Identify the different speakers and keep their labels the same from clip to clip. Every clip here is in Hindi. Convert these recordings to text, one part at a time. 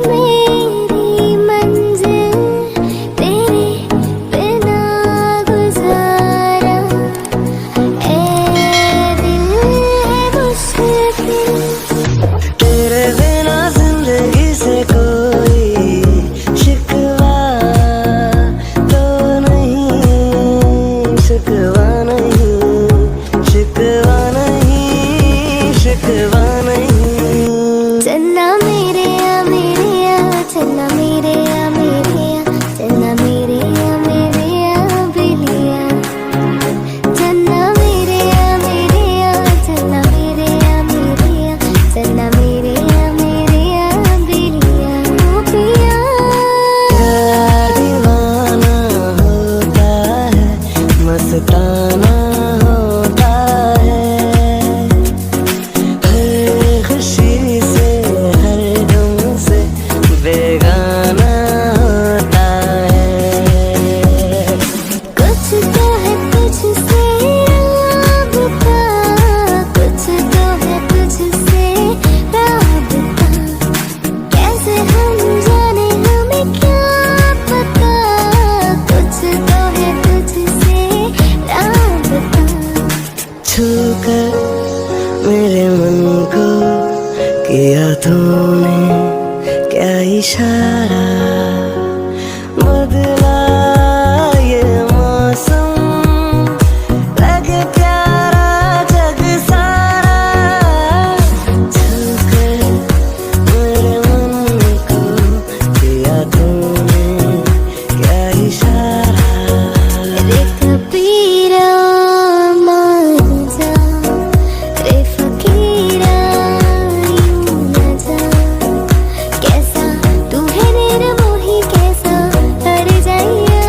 Speaker 1: मेरी मंजिल तेरे बिना गुजारा ए दिल है मुश्किल
Speaker 2: तेरे बिना जिंदगी से कोई शिकवा तो नहीं, शिकवा नहीं, शिकवा नहीं, शिकवा नहीं।
Speaker 1: चन्ना मेरे या चन्ना मेरे या चन्ना मेरे या बिलिया चन्ना मेरे या चन्ना मेरे या चन्ना मेरे या बिलिया ओ पिया।
Speaker 2: प्यार दीवाना होता है, मस्ताना होता है, हर खुशी से हर गम से बेगाना होता है।
Speaker 1: कुछ तो है तुझसे राबता, कुछ तो है तुझसे राबता, कैसे हम जाने हमें क्या पता, कुछ तो है तुझसे राबता।
Speaker 2: छू कर मेरे मन को किया तूने क्या इशारा, बदला ये मौसम लगे प्यारा जग सारा। छू कर मेरे मन को किया तूने क्या इशारा।
Speaker 1: रे कबीरा मान जा, रे फकीरा यूं न जा, कैसा तू है निर्मोही कैसा हर जाइया।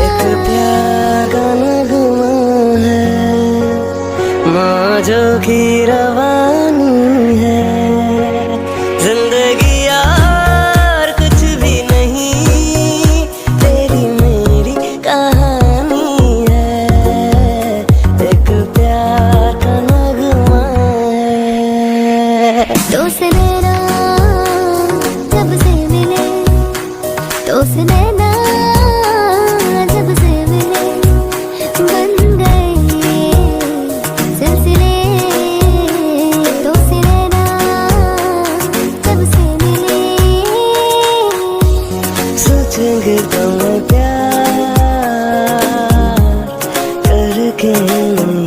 Speaker 2: एक प्यार का नगमा है, मौजों की रवानी है, जिंदगी यार कुछ भी नहीं, तेरी मेरी कहानी है। एक प्यार का नगमा है।
Speaker 1: तो से नैना जब से मिले, तो से नैना जब से मिले, बन गए सिलसिले। तो से नैना जब से मिले,
Speaker 2: सोचेंगे तो मैं प्यार करके नहीं,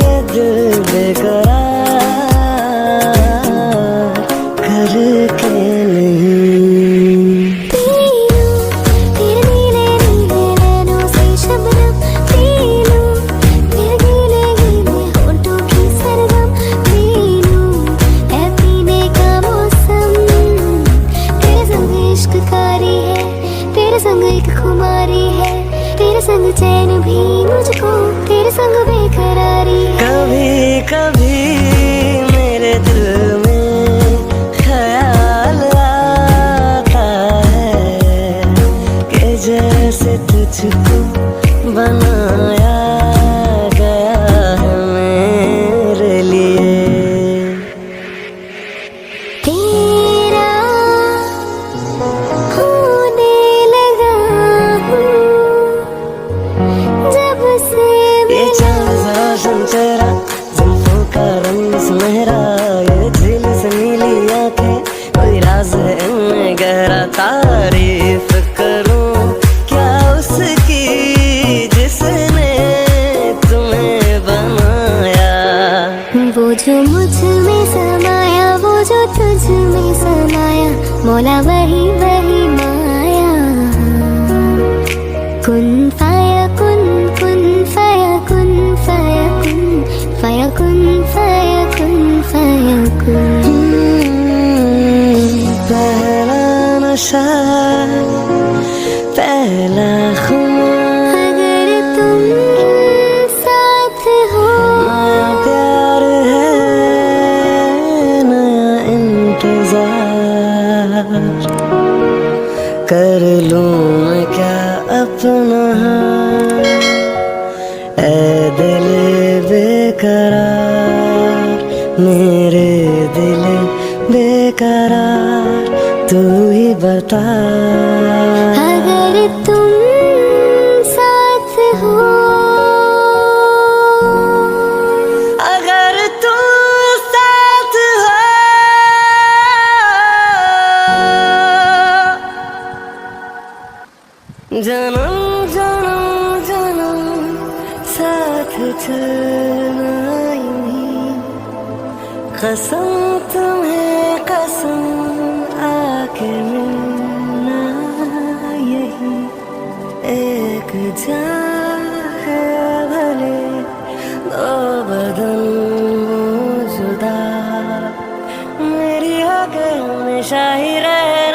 Speaker 2: ये दिल बेकरार करके नहीं।
Speaker 1: पी लूं तेरे नीले नीले नैनों से शबनम, पी लूं तेरे गीले गीले होठों की सरगम, पी लूं है पीने का मौसम। तेरे संग इश्क कारी है, तेरे संग एक खुमारी है, तेरे संग चैन भी मुझको, तेरे संग बेकरारी है।
Speaker 2: कभी कभी मेरे दिल में ख्याल आता है कि जैसे तुझको बनाया गया है मेरे लिए।
Speaker 1: तेरा होने लगा हूँ जब से
Speaker 2: ये चांद सा रोशन चेहरा, जुल्फों का रंग सुनहरा, ये झील से नीली आंखें, कोई राज है इनमें गहरा। तारीफ करूं क्या उसकी जिसने तुम्हें बनाया।
Speaker 1: वो जो मुझ में समाया, वो जो तुझ में समाया, मौला वही वही माया। कुन फाया कुन, कुन फाया कुन, फाया कुन, फाया कुन, फाया कुन, फाया कुन।
Speaker 2: पहला नशा, पहला खुमार,
Speaker 1: अगर तुम साथ हो,
Speaker 2: नया प्यार है, नया इंतजार। कर लूं मैं क्या अपना हाल, ऐ दिल बेकरार, मेरे दिल बेकरार तू ही बता।
Speaker 1: अगर तुम साथ हो,
Speaker 2: अगर तू साथ हो, जन्म जन्म जन्म साथ चलना यूं ही। कसम तुम्हें कसम आके मिलना यही। एक जान है भले दो बदन हो जुदा, मेरी होके हमेशा ही रहना।